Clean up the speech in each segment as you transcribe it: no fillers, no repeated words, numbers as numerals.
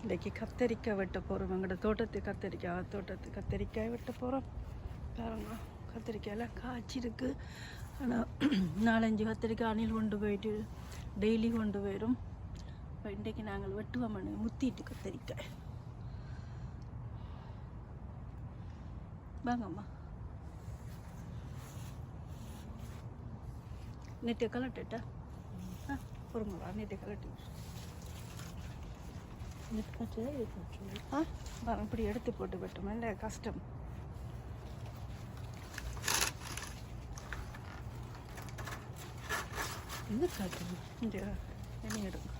இன்றைக்கி கத்தரிக்காய் வெட்ட போகிறோம். எங்களோட தோட்டத்து கத்தரிக்காய் வெட்ட போகிறோம். பாருங்க, கத்திரிக்காயெல்லாம் காய்ச்சிருக்கு. ஆனால் 4-5 கத்திரிக்காய் அணில் கொண்டு போயிட்டு டெய்லி கொண்டு போயிடும். இப்போ இன்றைக்கி நாங்கள் வெட்டுவோம். முத்திட்டு கத்தரிக்காய் வாங்கம்மா. நெட்டை கலட்டுட்டா பொறுங்கவா, நெட்டை கலட்டு இப்படி எடுத்து போட்டு வெட்டுமா, இல்லை கஷ்டம். இது காட்டு இந்த எண்ணி எடுங்க.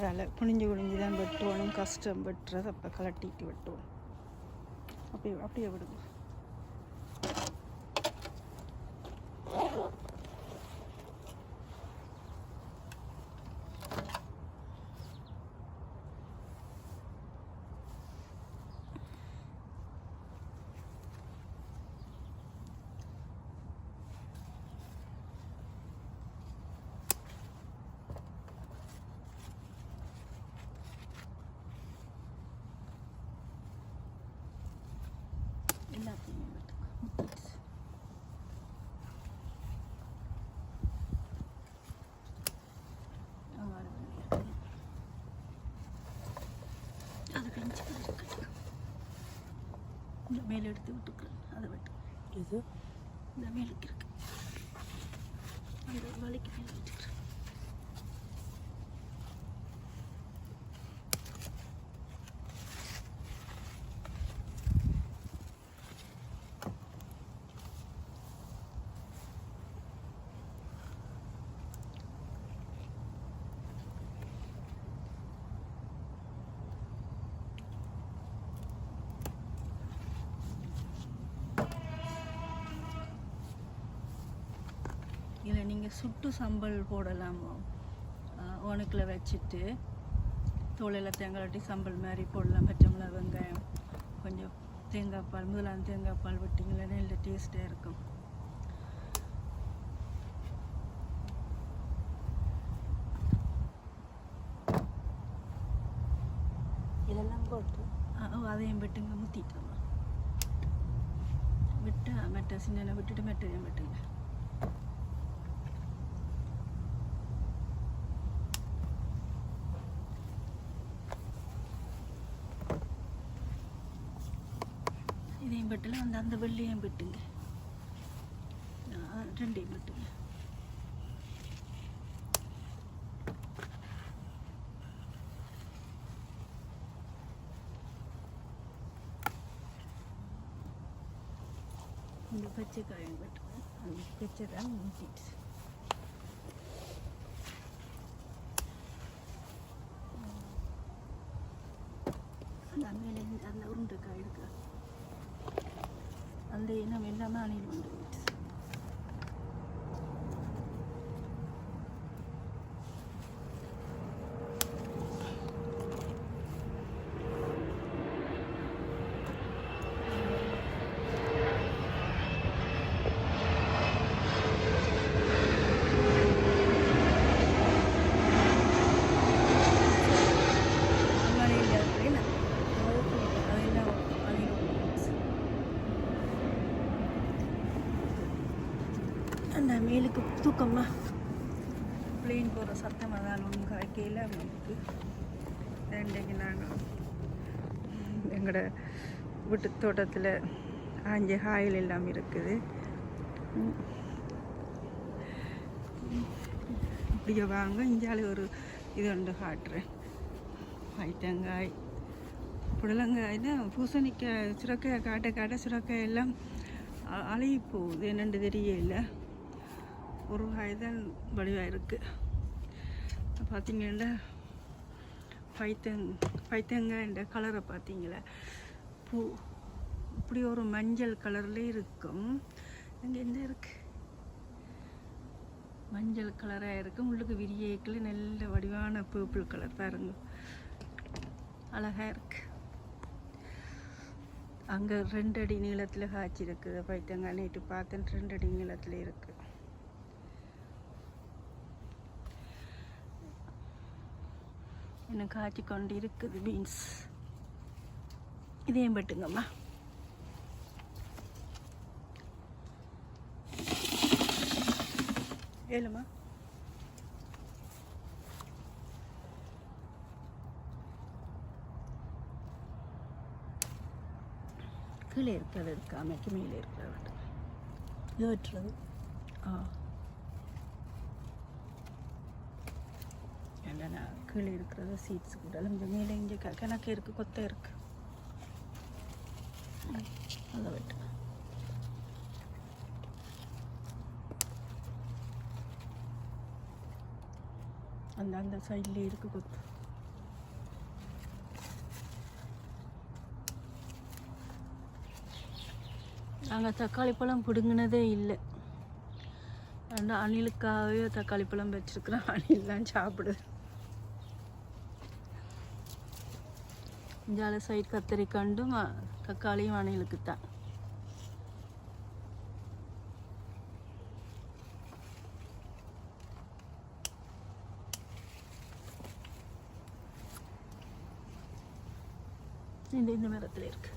அதில் குனிஞ்சு தான் வெட்டுவோம். கஷ்டம் வெட்டுறது. அப்போ கலட்டிட்டு வெட்டுவோம். அப்படியே விடுங்க. எல்லாத்தையுமே முத்திட்டு அதை கழிச்சு இருக்கட்டும். இந்த மேலே எடுத்து விட்டுக்கிறேன். அதை விட்டு இது இந்த மேலுக்கு இருக்கு, அந்த வலிக்கு மேலே வச்சுக்கிறேன். இதில் நீங்கள் சுட்டு சம்பல் போடலாம். உனக்கில் வச்சுட்டு தோலையில் தேங்காய் சம்பல் மாதிரி போடலாம். பச்சை மிளகா, வெங்காயம், கொஞ்சம் தேங்காய் பால், முதலாம் தேங்காய் பால் விட்டிங்களே நல்ல டேஸ்ட்டாக இருக்கும். இதெல்லாம் போட்டு அதையும் விட்டுங்க. முத்திட்டோம். விட்டு மெட்டை சின்ன விட்டுட்டு மெட்டையும் விட்டுங்க. இதையும் வெட்டல. அந்த வெள்ளையும் வெட்டுங்க. ரெண்டையும் வெட்டுங்க. இந்த பச்சை காயும் வெட்டுவேன். அந்த பச்சை தான் ஊற்றிட்டு அந்த மேலே அந்த உருண்டைக்காய் இருக்கு. அந்த இனம் எல்லாமே அணில் கொண்டு போயிட்டு அந்த மேலுக்கு தூக்கமாக பிளேன் போகிற சத்தம் அதான் ஒன்று காய்க்கையில் அவங்களுக்கு. இன்றைக்கு நாங்கள் எங்களோட வீட்டு தோட்டத்தில் ஆஞ்ச காயில் எல்லாம் இருக்குது. இப்படியே வாங்க. இஞ்சாலே ஒரு இது ஒன்று காட்டுறேன். தேங்காய், புடலங்காய் தான், பூசணிக்காய், சுரக்காய் காட்ட சுரக்காய் எல்லாம் அழுகி போகுது. என்னென்று தெரியல. ஒரு காய் தான் வடிவாக இருக்குது. பார்த்தீங்கன்னா பைத்தங்காய் இந்த கலரை பார்த்தீங்களா, பூ இப்படி ஒரு மஞ்சள் கலர்லேயே இருக்கும். அங்கே என்ன இருக்குது, மஞ்சள் கலராக இருக்கும். உள்ளுக்கு விரியேக்கில் நல்ல வடிவான பர்பிள் கலர் பாருங்க, அழகாக இருக்குது. அங்கே 2 அடி நீளத்தில் காய்ச்சி இருக்குது பைத்தங்காய். நேற்று பார்த்தேன் 2 அடி நீளத்தில் இருக்குது. இன்னும் காய்ச்சி கொண்டு இருக்குது பீன்ஸ். இதையும் வெட்டுங்கம்மா. ஏழுமா கீழே இருக்கிறது இருக்காமைக்கு மேலே இருக்கிற வெட்டுங்க. இது வெட்டுறது. இல்லைண்ணா கீழே இருக்கிறது சீட்ஸ் கூட இந்த மேலே இங்கே கணக்கு இருக்குது, கொத்தை இருக்குது, அதை வெட்டு. அந்த அந்த சைட்லேயே இருக்குது கொத்து. நாங்கள் தக்காளி பழம் பிடுங்கினதே இல்லை. அந்த அணிலுக்காகவே தக்காளி பழம் வச்சுருக்குறோம். அணிலாம் சாப்பிடுது. இஞ்சால சைட் கத்தரிக்காண்டும் தக்காளியும் அணிலுக்கு தான். இந்த மரத்தில் இருக்கு.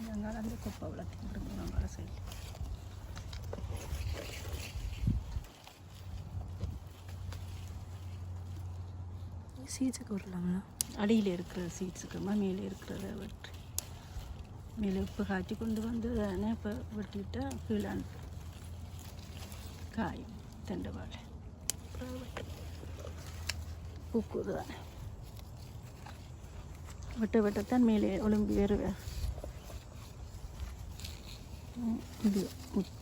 நாங்கள் அந்த கொப்பை வளர்த்து நாங்கள் சைடில் சீட்ஸுக்கு விடலாங்களா? அடியில் இருக்கிற சீட்ஸுக்குமா மேலே இருக்கிறத வெட்டி மேலே உப்பு காய்ச்சி கொண்டு வந்து தானே இப்போ வெட்டிவிட்டா கீழே காய் தண்டை வாழை பூக்குது தானே. வெட்ட வெட்டத்தான் மேலே ஒழும்பி வேறு இது முத்தி,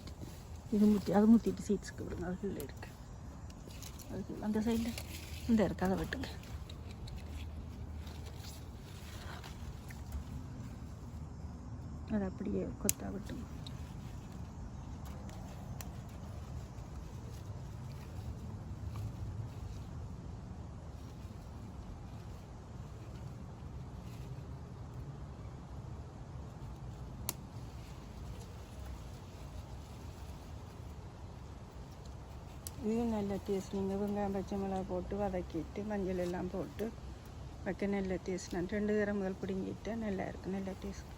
இது முத்தி, அது முத்திட்டு சீட்ஸுக்கு விடுங்க. அது கீழே இருக்கு, அது அந்த சைடில் இந்த இருக்கு, அதை வெட்டுங்க. அதை அப்படியே கொத்தா விட்டுங்க. இது நல்ல டேஸ்ட். நீங்கள் வெங்காயம் பச்சை மிளகாய் போட்டு வதக்கிட்டு மஞ்சள் எல்லாம் போட்டு வைக்க நல்ல டேஸ்ட். நான் 2 தடவை முதல் பிடுங்கிட்டு நல்லா இருக்குது, நல்ல டேஸ்ட்.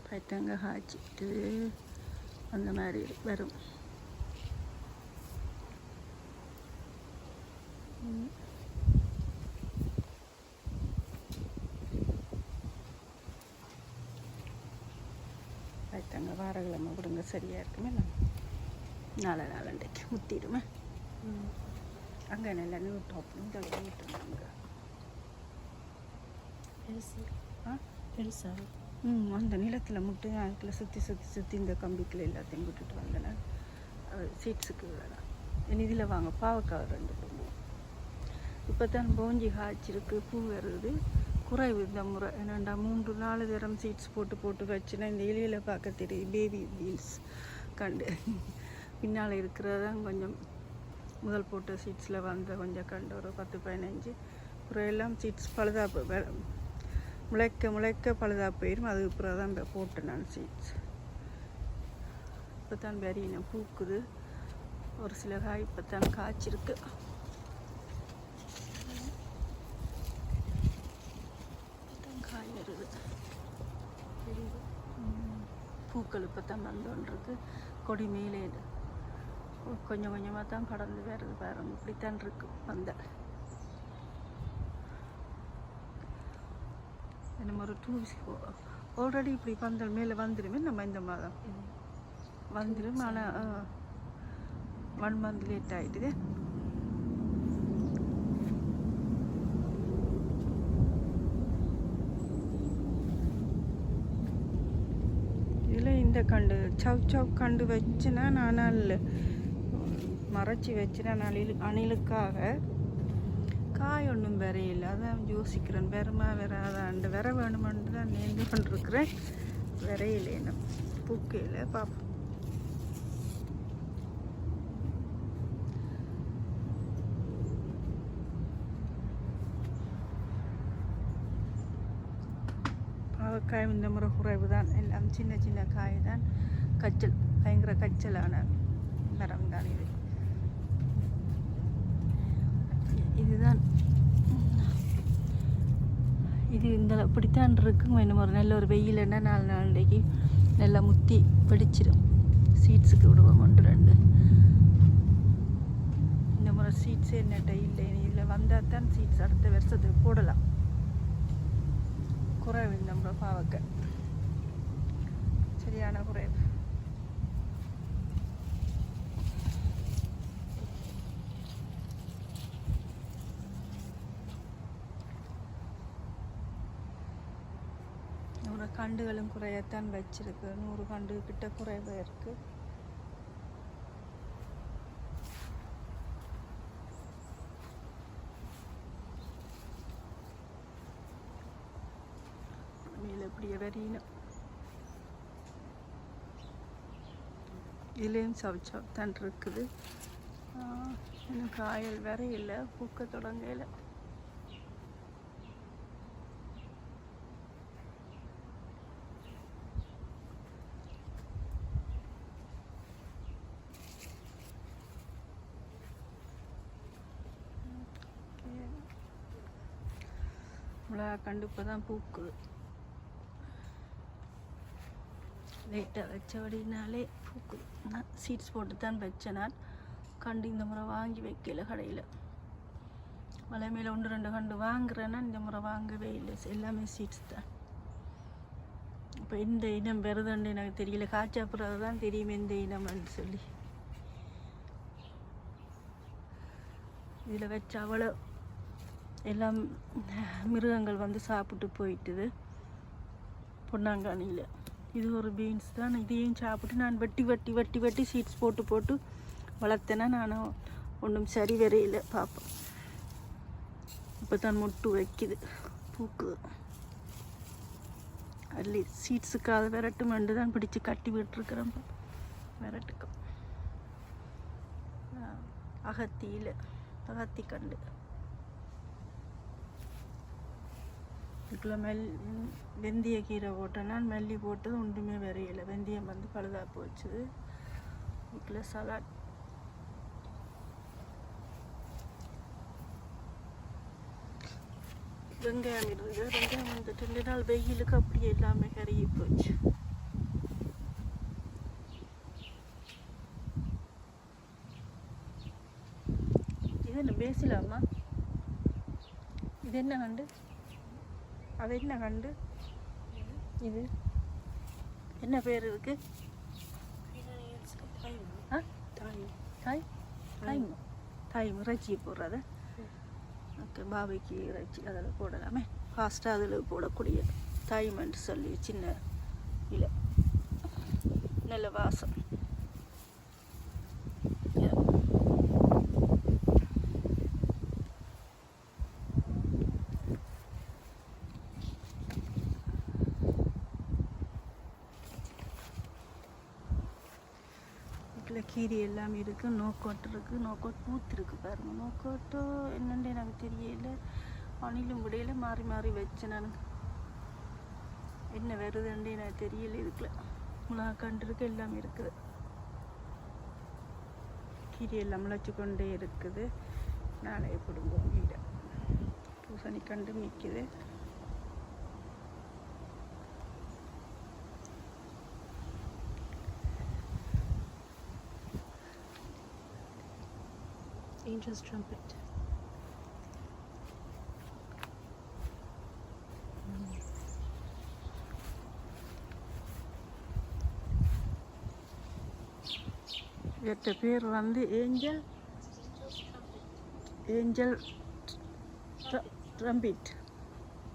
பைத்தங்க காய்ச்சிட்டு அந்த மாதிரி வரும். பைத்தங்க வாரக்கிழமை விடுங்க, சரியாக இருக்குமே. நாளண்டைக்கு முத்திடுமே. அங்கே நல்லா நீட்டோப்பணும் விட்டுருங்க. அங்கே பெருசா அந்த நிலத்தில் முட்டு அதுக்குள்ள சுற்றி சுற்றி சுற்றி இந்த கம்பிக்குள்ள எல்லாத்தையும் விட்டுட்டு வந்தேன். சீட்ஸுக்கு விடலாம். இதில் வாங்க பாவக்காய் 2 பூ. இப்போ தான் போஞ்சி காய்ச்சிருக்கு, பூ வருது. குறைவு இந்த முறை. என்னண்டா 3-4 தரம் சீட்ஸ் போட்டு போட்டு வச்சுன்னா இந்த இலையில் பார்க்க தெரியுது பேபி பீன்ஸ் கண்டு. பின்னால் இருக்கிறதான் கொஞ்சம் முதல் போட்ட சீட்ஸில் வந்த கொஞ்சம் கண்டு ஒரு 10-15. குறையெல்லாம் சீட்ஸ் பழுதாக முளைக்க முளைக்க பழுதாக போயிடும். அதுக்கு அப்புறம் தான் போட்டேன் நான் சீட்ஸ். இப்போ தான் பெரிய பூக்குது. ஒரு சில காய் இப்போ தான் காய்ச்சிருக்கு. காய் வருது, பூக்கள் இப்போ தான் வந்துருக்கு. கொடி மேலே கொஞ்சம் கொஞ்சமாக தான் படர்ந்து வருது பாருங்க. இப்படித்தான் இருக்கு வந்த. நம்ம ஒரு 2 weeks ஆல்ரெடி இப்படி பந்தல் மேலே வந்துடுமே. நம்ம இந்த மாதம் வந்துடும். ஆனால் 1 month லேட் ஆகிட்டுது. இதில் இந்த கண்டு சவ் கண்டு வச்சுனா நான் மறைச்சி வச்சுனா அணிலுக்காக காய் ஒன்றும் வரையில்லை. அதான் யோசிக்கிறேன், வெறுமா வராதாண்டு வர வேணுமென்று தான் நேர்ந்து கொண்டிருக்கிறேன். வரையிலேன்னு பூக்கையில் பார்ப்போம். பாவக்காய் இந்த முறை குறைவு தான். எல்லாம் சின்ன சின்ன காய் தான். கச்சல் பயங்கர கச்சலான மரம் தான் இது. இதுதான் இது இந்த இப்படித்தான் இருக்கும். இன்னும் ஒரு நல்ல ஒரு வெயில்னா 4 நாளைக்கு நல்லா முத்தி பிடிச்சிடும். சீட்ஸுக்கு விடுவோம் 1 2. இந்த முறை சீட்ஸ் என்னட்ட இல்லை. இதில் வந்தால் தான் சீட்ஸ் அடுத்த வருஷத்துக்கு போடலாம். குறைவு இந்த முறை பாவக்காய் சரியான குறைவு. கண்டுகளும் குறையத்தான் வச்சிருக்கு. 100 கண்டு கிட்ட குறைவு இருக்கு. மேல இப்படியே வரையணும். இதுலேயும் சவுச்சாப்தான் இருக்குது. இன்னும் காயல் வேற இல்லை, பூக்க தொடங்கல. கண்டு இப்போ தான் பூக்குது. லைட்டாக வச்சபடினாலே பூக்குது. நான் சீட்ஸ் போட்டு தான் வச்சேன். நான் கண்டு இந்த முறை வாங்கி வைக்கல கடையில். மலை மேலே 1 2 கண்டு வாங்குறேன்னா இந்த முறை வாங்கவே இல்லை. எல்லாமே சீட்ஸ் தான். இப்போ இந்த இனம் வருதுன்னு எனக்கு தெரியல. காய்ச்சாப்புறது தான் தெரியும் எந்த இனம்னு சொல்லி. இதில் வச்ச அவ்வளோ எல்லாம் மிருகங்கள் வந்து சாப்பிட்டு போயிட்டுது பொன்னாங்கானியில். இது ஒரு பீன்ஸ் தான். இதையும் சாப்பிட்டு நான் வெட்டி சீட்ஸ் போட்டு வளர்த்தேன்னா நான் ஒன்றும் சரி வரையில் பார்ப்பேன். இப்போ தான் மொட்டு வைக்குது, பூக்குது. அல்லி சீட்ஸுக்காக விரட்டு மண்டு தான் பிடிச்சி கட்டி விட்டுருக்குறேன். விரட்டுக்கும் அகத்தி கண்டு இதுக்குள்ள வெந்தய கீரை போட்டேன்னா மல்லி போட்டது ஒன்றுமே வரையில. வெந்தயம் வந்து பழுதா போச்சுது. இதுக்குள்ள சலாட் வெங்காயம் இருக்குது. வெங்காயம் வந்து 2 நாள் வெயிலுக்கு அப்படியே எல்லாமே கருகி போச்சு. இது என்ன பேசலாமா? இது என்ன கண்டு? அது என்ன கண்டு? இது என்ன பேர் இருக்கு? தாய் இறைச்சி போடுறது. ஓகே, பாபிக்கு இறைச்சி அதில் போடலாமே. ஃபாஸ்ட்டாக அதில் போடக்கூடிய தாய்மன்ட்டு சொல்லி சின்ன இலை, நல்ல வாசம். கீரை எல்லாமே இருக்குது. நோக்கோட்டு இருக்குது. நோக்கோட் பூத்துருக்கு பாருங்க. நோக்கோட்டோ என்னென்னு எனக்கு தெரியல. அணிலும் விடையில மாறி வச்சேன். நான் என்ன வருதுன்னு எனக்கு தெரியல. இதுக்குள்ள முளாக்கண்டு இருக்கு, எல்லாமே இருக்குது. கீரை எல்லாம் முளைச்சி கொண்டே இருக்குது. நாளைய பிடுங்குவோம். கீரை பூசணி கண்டு நிற்குது. Angel's trumpet. இவற்ற பேர் வந்து ஏஞ்சல் ட்ரம்பிட்.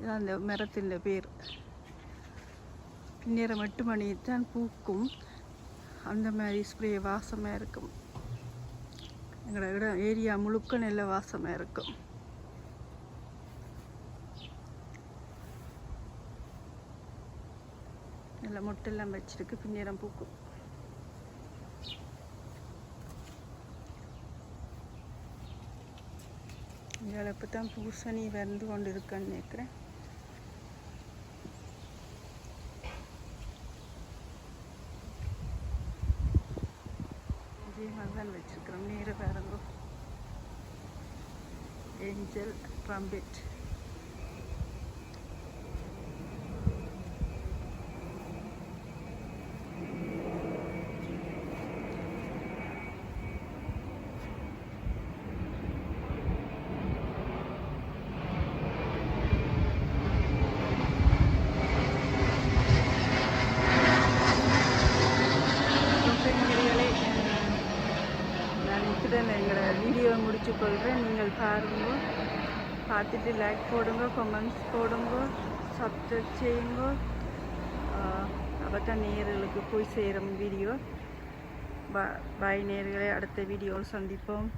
இதான் அந்த மரத்தின் பேர். பின்னேரம் 8 மணித்தான் பூக்கும். அந்த மாதிரி ஸ்ப்ரே வாசமாக இருக்கும். எங்களோட இடம் ஏரியா முழுக்க நல்ல வாசமாக இருக்கும். நல்ல மொட்டெல்லாம் வச்சிருக்கு. பின்னேரம் பூக்கும். இதில் இப்போ தான் பூசணி வந்து கொண்டு இருக்குன்னு நினைக்கிறேன். இதே மாதிரி தான் வச்சிருக்கிறோம். நேர பாருங்க, ஏஞ்சல் ட்ரம்பெட். நான் இத்துடன் எங்களோட வீடியோவை முடிச்சு கொள்கிறேன். நீங்கள் பாருங்க, பார்த்துட்டு லைக் போடுங்க, கமெண்ட்ஸ் போடுங்க, சப்ஸ்கிரைப் செய்யுங்க. அப்போ நேயர்களுக்கு போய் சேரும் வீடியோ. பாய் நேயர்களை, அடுத்த வீடியோவில் சந்திப்போம்.